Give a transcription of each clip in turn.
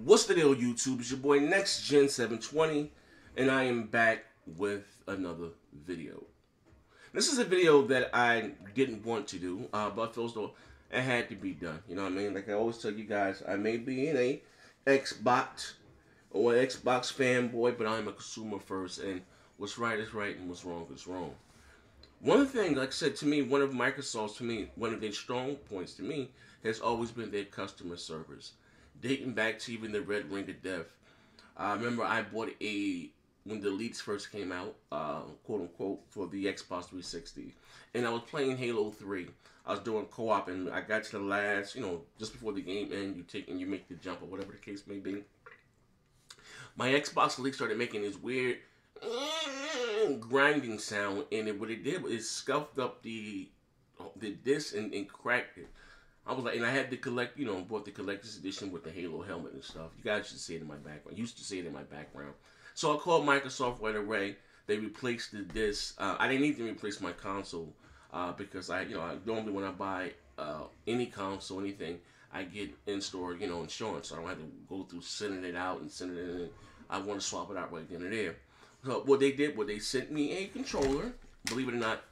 What's the deal, YouTube? It's your boy Next Gen 720, and I am back with another video. This is a video that I didn't want to do, but I feel as though it had to be done. You know what I mean? Like I always tell you guys, I may be an Xbox or an Xbox fanboy, but I'm a consumer first, and what's right is right, and what's wrong is wrong. One thing, like I said, to me, one of Microsoft's, one of their strong points to me has always been their customer service. Dating back to even the Red Ring of Death. I remember I bought when the leaks first came out, quote unquote, for the Xbox 360. And I was playing Halo 3. I was doing co-op, and I got to the last, just before the game end, you make the jump or whatever the case may be. My Xbox leak started making this weird grinding sound, and what it did was it scuffed up the disc and cracked it. I was like, and I had to collect, bought the collector's edition with the Halo helmet and stuff. You guys should see it in my background. Used to see it in my background. So I called Microsoft right away. They replaced the disc. I didn't need to replace my console because I normally when I buy any console, anything, I get in-store, insurance. So I don't have to go through sending it out and sending it in. I want to swap it out right then and there. So what they did was they sent me a controller. Believe it or not,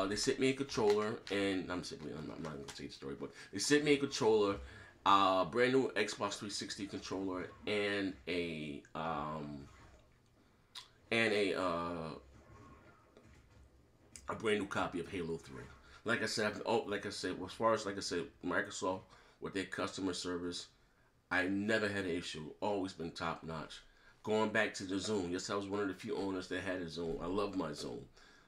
they sent me a controller, and I'm not going to say the story, but they sent me a controller, brand new Xbox 360 controller, and a brand new copy of Halo 3. Like I said, as far as Microsoft with their customer service, I never had an issue. Always been top notch. Going back to the Zoom, yes, I was one of the few owners that had a Zoom. I love my Zoom.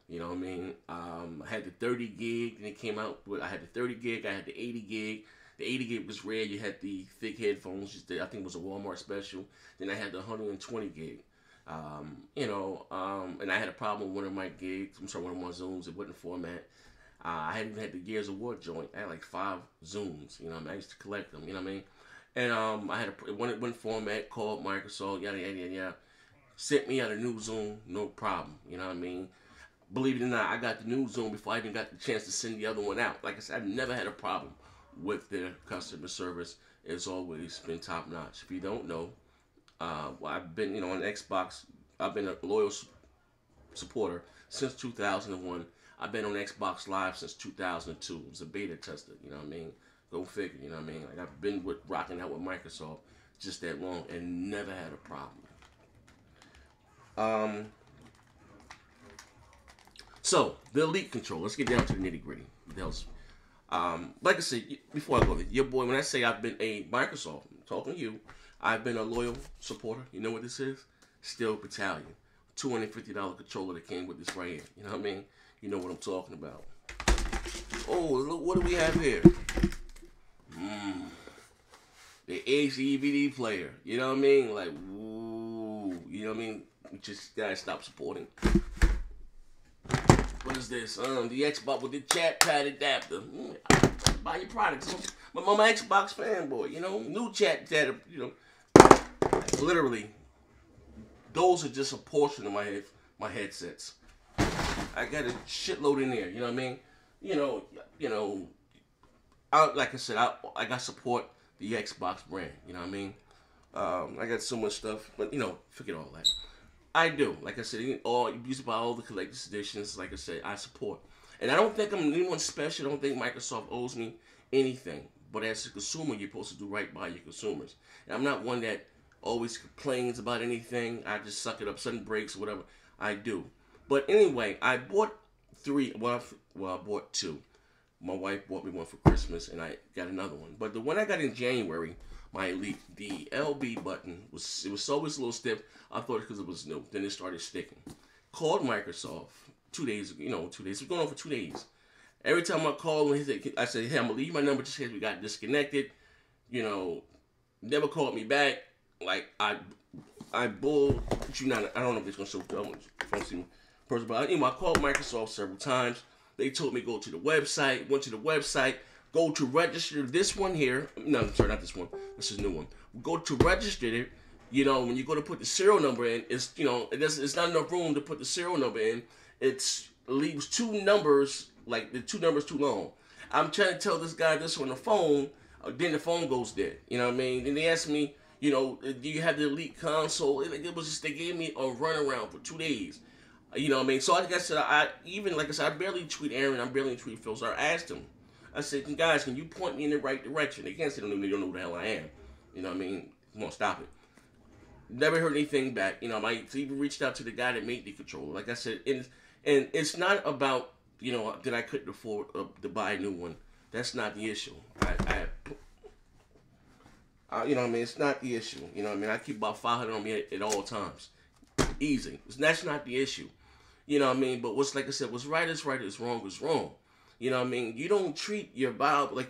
You know what I mean? I had the 30 gig, and it came out with, I had the 30 gig, I had the 80 gig. The 80 gig was rare. You had the thick headphones, I think it was a Walmart special. Then I had the 120 gig. And I had a problem with one of my Zooms. It wouldn't format. I hadn't even had the Gears of War joint. I had like 5 Zooms. I used to collect them. You know what I mean? And I had it wouldn't format. Called Microsoft. Yada yada yada. Sent me out a new Zoom. No problem. You know what I mean? Believe it or not, I got the new Zoom before I even got the chance to send the other one out. Like I said, I've never had a problem with their customer service. It's always been top notch. If you don't know, I've been, on Xbox. I've been a loyal supporter since 2001. I've been on Xbox Live since 2002. It was a beta tester. You know what I mean? Go figure. You know what I mean? Like I've been rocking out with Microsoft just that long and never had a problem. So, the Elite controller. Let's get down to the nitty gritty. Like I said, before I go there, your boy, when I say I've been a Microsoft, I'm talking to you, I've been a loyal supporter. You know what this is? Steel Battalion. $250 controller that came with this right here. You know what I mean? You know what I'm talking about. Oh, look, what do we have here? The HDVD player. You know what I mean? Like, woo. You know what I mean? We just gotta stop supporting. What is this? The Xbox with the chat pad adapter. Buy your products. I'm an Xbox fanboy, New chat pad, Literally, those are just a portion of my headsets. I got a shitload in there, you know what I mean? Like I said, I got support the Xbox brand, you know what I mean? I got so much stuff, but, forget all that. I do. Like I said, you used to buy all the collector's editions. Like I said, I support. And I don't think I'm anyone special. I don't think Microsoft owes me anything. But as a consumer, you're supposed to do right by your consumers. And I'm not one that always complains about anything. I just suck it up, sudden breaks, whatever. I do. But anyway, I bought 3. Well, I bought 2. My wife bought me one for Christmas, and I got another one. But the one I got in January, my Elite, the LB button was always a little stiff. I thought because it was new. Then it started sticking. Called Microsoft 2 days ago. 2 days. It's going on for 2 days. Every time I call him, I say, hey, I'm gonna leave my number just in case we got disconnected. Never called me back. Like I bull. I don't know if it's gonna show. I don't see me person, but I called Microsoft several times. They told me go to the website. Went to the website. Go to register this one here. No, I'm sorry, not this one. This is a new one. Go to register it. When you go to put the serial number in, it's it's not enough room to put the serial number in. It leaves 2 numbers, like the 2 numbers too long. I'm trying to tell this guy this on the phone. Then the phone goes dead. You know what I mean? Then they asked me, you know, do you have the Elite console? It was just, they gave me a runaround for 2 days. You know what I mean? So like I said, I barely tweet Aaron, I barely tweet Phil. So I asked him, I said, guys, can you point me in the right direction? They can't say they don't know who the hell I am. You know what I mean? Come on, stop it. Never heard anything back. You know, I even reached out to the guy that made the controller. Like I said, and it's not about, you know, that I couldn't afford to buy a new one. That's not the issue. You know what I mean? It's not the issue. You know what I mean? I keep about 500 on me at all times. Easy. That's not the issue. You know what I mean? But what's, like I said, what's right is right, what's wrong is wrong. You know what I mean? You don't treat your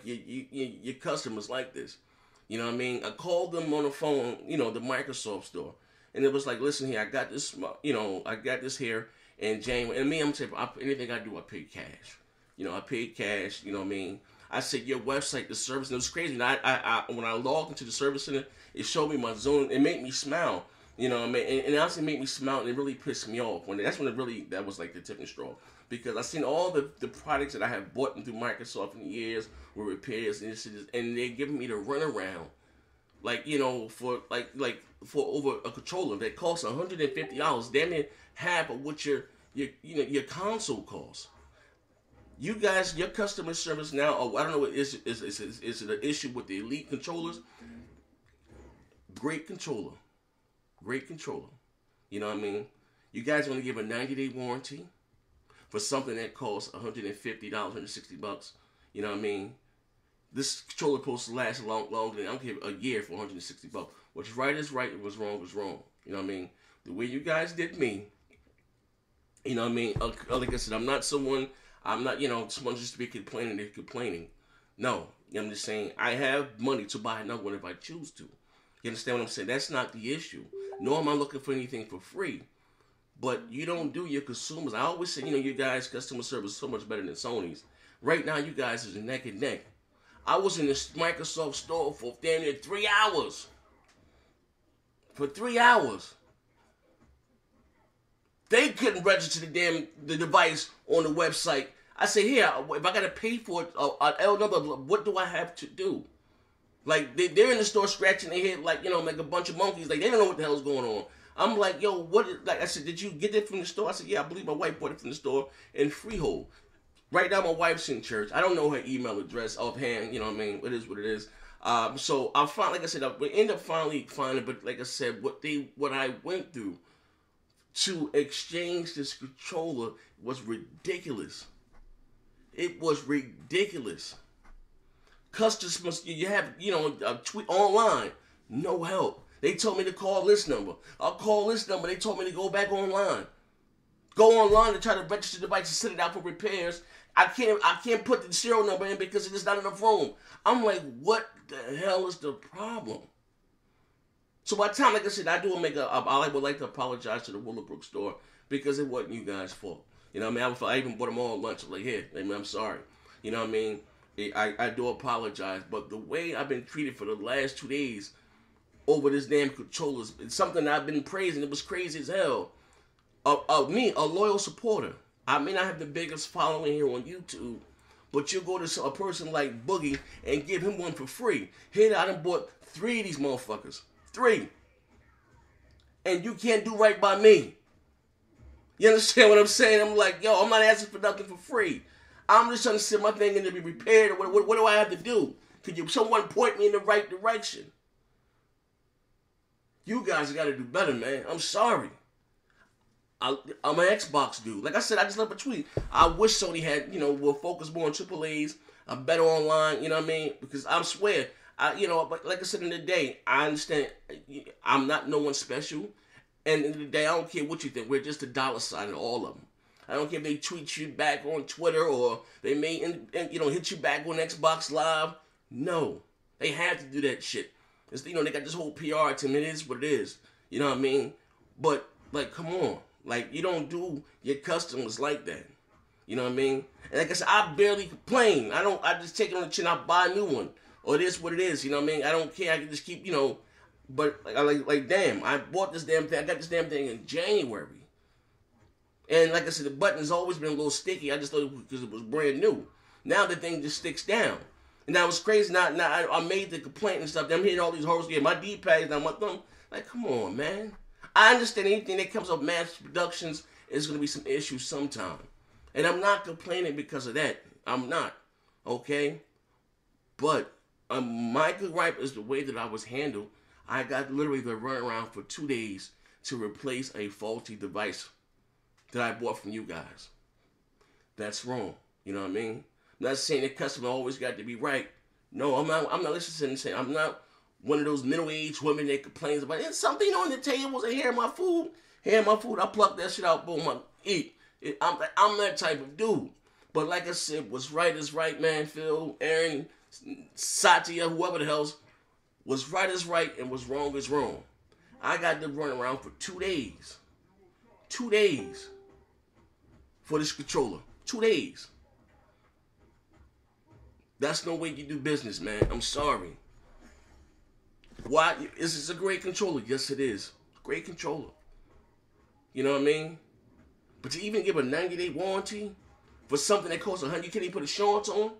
your customers like this. You know what I mean? I called them on the phone, you know, the Microsoft store. And it was like, listen here, I got this, you know, I got this here in January. And me, I'm saying, anything I do, I pay cash. You know, I paid cash, you know what I mean? I said, your website, the service, and it was crazy. And when I logged into the service center, it showed me my zone. It made me smile. You know what I mean? And it honestly made me smile, and it really pissed me off. That was like the tipping straw. Because I seen all the products that I have bought through Microsoft in the years were repairs, and they're giving me the runaround. Like, you know, for over a controller that costs $150, damn near half of what your console costs. You guys, your customer service now, I don't know what is it an issue with the Elite controllers? Great controller. You know what I mean? You guys want to give a 90-day warranty for something that costs $150, $160. You know what I mean? This controller supposed to last longer than, I don't care, a year for $160. What's right is right, what's wrong is wrong. You know what I mean? The way you guys did me, you know what I mean? Like I said, I'm not, you know, someone just to be complaining, they're complaining. No, I'm just saying, I have money to buy another one if I choose to. You understand what I'm saying? That's not the issue. Nor am I looking for anything for free. But you don't do your consumers. I always say, you know, you guys' customer service is so much better than Sony's. Right now, you guys is neck and neck. I was in this Microsoft store for damn near 3 hours. For 3 hours. They couldn't register the device on the website. I said, here, if I got to pay for it, an L number, what do I have to do? Like, they're in the store scratching their head like, you know, like a bunch of monkeys. Like, they don't know what the hell's going on. I'm like, yo, like I said, did you get it from the store? I said, yeah, I believe my wife bought it from the store in Freehold. Right now, my wife's in church. I don't know her email address offhand. You know what I mean? It is what it is. So I found, like I said, we end up finally finding, but like I said, what I went through to exchange this controller was ridiculous. It was ridiculous. Customers, you have, you know, a tweet online, no help. They told me to call this number. I'll call this number. They told me to go back online. Go online and try to register the device and send it out for repairs. I can't put the serial number in because there's not enough room. I'm like, what the hell is the problem? So by the time, like I said, I would like to apologize to the Willowbrook store because it wasn't you guys' fault. You know what I mean? I even bought them all lunch. I'm like, here, I'm sorry. You know what I mean? I do apologize, but the way I've been treated for the last 2 days over this damn controllers, it's something I've been praising. It was crazy as hell. Me, a loyal supporter. I may not have the biggest following here on YouTube, but you go to a person like Boogie and give him one for free. Here, I done bought 3 of these motherfuckers. 3. And you can't do right by me. You understand what I'm saying? I'm like, yo, I'm not asking for nothing for free. I'm just trying to send my thing in to be repaired. What do I have to do? Could someone point me in the right direction? You guys got to do better, man. I'm sorry. I'm an Xbox dude. Like I said, I just left a tweet. I wish Sony had, will focus more on AAAs, better online, you know what I mean? Because I swear, but like I said in the day, I understand I'm not no one special. And in the day, I don't care what you think. We're just a dollar sign in all of them. I don't care if they tweet you back on Twitter or they may, hit you back on Xbox Live. No, they have to do that shit. It's, they got this whole PR team. It is what it is. You know what I mean? But, like, come on. Like, you don't do your customers like that. You know what I mean? And like I said, I barely complain. I just take it on the chin. I buy a new one. Or it is what it is. You know what I mean? I don't care. I can just keep, But, like, damn, I bought this damn thing. I got this damn thing in January. And like I said, the button has always been a little sticky. I just thought it was because it was brand new. Now the thing just sticks down. And that was crazy. Now I made the complaint and stuff. I'm hitting all these horrors. Yeah, my D-pads, now my thumb. Like, come on, man. I understand anything that comes up mass productions is going to be some issues sometime. And I'm not complaining because of that. I'm not. Okay? But my good gripe is the way that I was handled. I got literally the runaround for 2 days to replace a faulty device that I bought from you guys. That's wrong. You know what I mean? I'm not saying the customer always got to be right. No, I'm not listening to saying I'm not one of those middle-aged women that complains about it's something on the table, and here my food. Here my food. I pluck that shit out, boom, I eat. I'm that type of dude. But like I said, what's right is right, man. Phil, Aaron, Satya, whoever the hell's, what's right is right and what's wrong is wrong. I got to run around for 2 days. 2 days for this controller. 2 days. That's no way you do business, man. I'm sorry. Why? Is this a great controller? Yes, it is. Great controller. You know what I mean? But to even give a 90-day warranty for something that costs $100, you can't even put insurance on?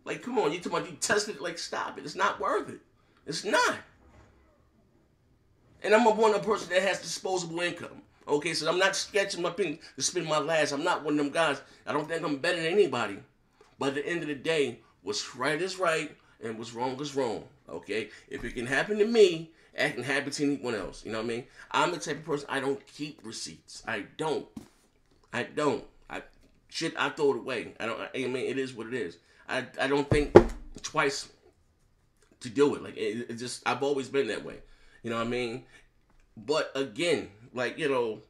Like, come on, you talking about you tested it? Like, stop it. It's not worth it. It's not. And I'm one of the person that has disposable income. Okay, so I'm not sketching my pin to spend my last. I'm not one of them guys. I don't think I'm better than anybody. But at the end of the day, what's right is right and what's wrong is wrong. Okay? If it can happen to me, it can happen to anyone else. You know what I mean? I'm the type of person, I don't keep receipts. I don't. I throw it away. I mean, it is what it is. I don't think twice to do it. Like, it just, I've always been that way. You know what I mean? But again, like, you know,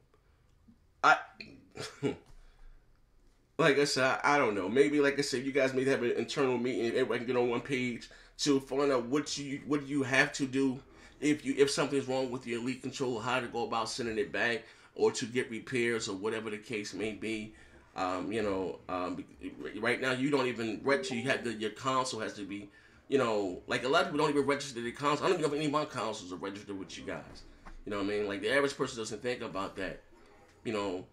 like I said, I don't know. Maybe, like I said, you guys may have an internal meeting. Everybody can get on one page to find out what you have to do if something's wrong with your Elite controller, how to go about sending it back, or to get repairs or whatever the case may be. You know, right now you don't even register. Your console has to be, you know, like a lot of people don't even register their console. I don't even know if any of my consoles are registered with you guys. You know what I mean? Like, the average person doesn't think about that. You know,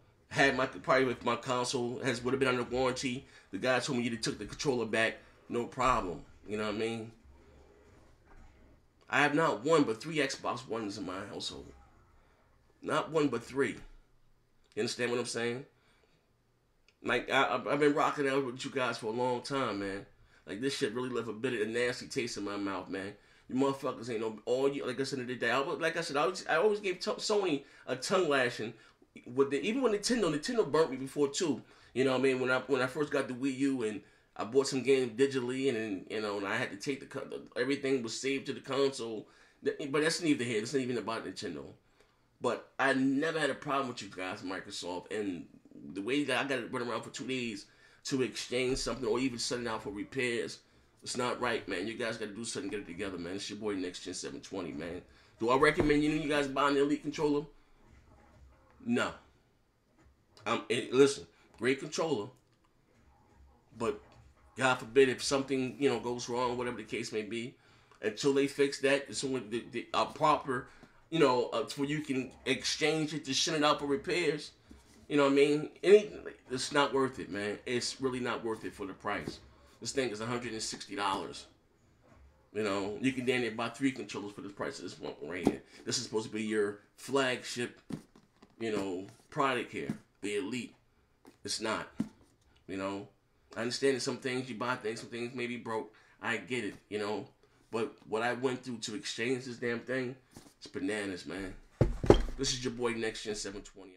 probably if my console would have been under warranty, the guy told me you took the controller back, no problem. You know what I mean? I have not one but 3 Xbox Ones in my household. Not one but 3. You understand what I'm saying? Like, I've been rocking out with you guys for a long time, man. Like, this shit really left a bit of a nasty taste in my mouth, man. You motherfuckers ain't like I said the other day, I always gave Sony a tongue lashing. Even when Nintendo burnt me before too. You know what I mean? When I first got the Wii U and I bought some games digitally and you know, and I had to take everything was saved to the console. But that's neither here. It's not even about Nintendo. But I never had a problem with you guys, Microsoft, and the way that I got to run around for 2 days to exchange something or even send it out for repairs. It's not right, man. You guys got to do something, get it together, man. It's your boy Next Gen 720, man. Do I recommend you guys buying the Elite controller? No. Listen, great controller, but God forbid if something, you know, goes wrong, whatever the case may be, until they fix that, so a proper, you know, where you can exchange it to send it out for repairs. You know what I mean? It's not worth it, man. It's really not worth it for the price. This thing is $160. You know, you can damn near buy 3 controllers for the price of this one right here. This is supposed to be your flagship, you know, product here, the Elite. It's not. You know, I understand that some things you buy things, some things may be broke. I get it, you know. But what I went through to exchange this damn thing, it's bananas, man. This is your boy Next Gen 720.